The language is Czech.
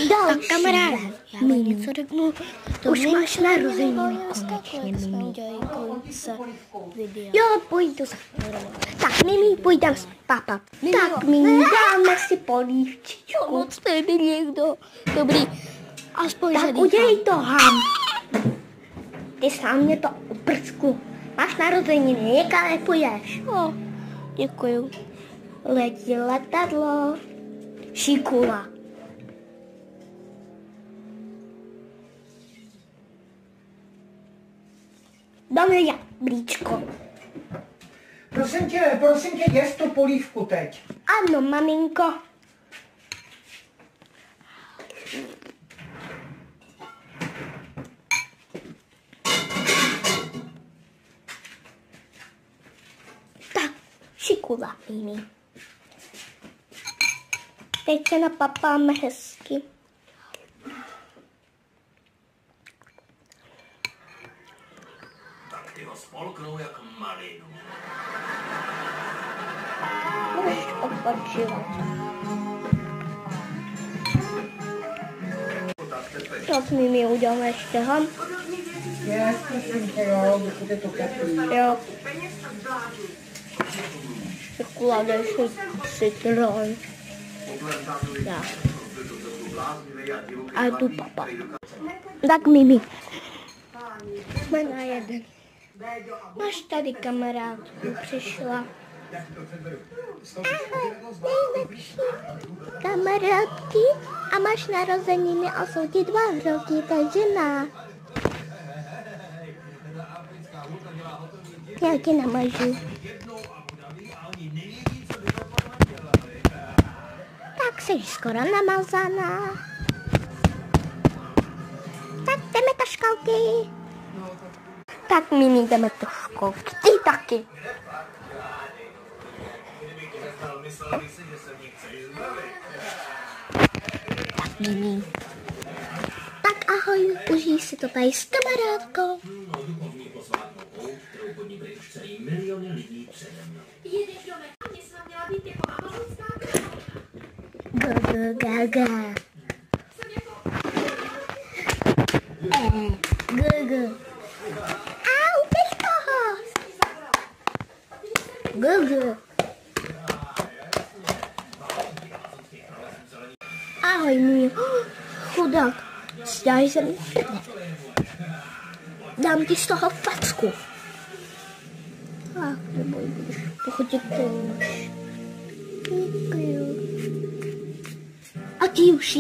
Tak kamaráde, já vám něco řeknu. Už máš narozeniny konečně, Jo, pojď to za. Tak, Mimi, půjdem spát. Tak, Mimi, dáme si polívčičku. Moc nejde někdo. Dobrý, aspoň tak udělej to, Ham. Ty sám mě to uprsku. Máš narozeniny, někam nepůjdeš. No, děkuju. Letí letadlo. Šikula. Dáme jablíčko. Prosím tě, jez tu polívku teď. Ano, maminko. Tak, šikula, Mimi. Teď se napapáme hezky. Tak ty ho spolknou jak malinu. Už odpočívat. Tak Mimi uděláme ještě Ham. Prosím tě, jo, dokud je to teplý. Jo. Čokoláda si citron. Tak. A tu papa. Tak Mimi. Jsme na jeden. Máš tady kamarádku, přišla. Nejlepší kamarádky a máš narozeniny a jsou ti 2 roky, takže na. Já tě namažu. Tak jsi skoro namazaná. Tak jdeme do školky. Tak Mimi, jdeme do školky. Ty taky. Tak Mimi. Tak ahoj, užij si to tady s kamarádkou. Gaga. Gaga. Au, běž toho. Gaga. Ahoj, Mimi. Chudák. Sdáš se mi prdne. Dám ti z toho facku. Ach, neboj, budeš pochodit to už. Děkuju. A ty už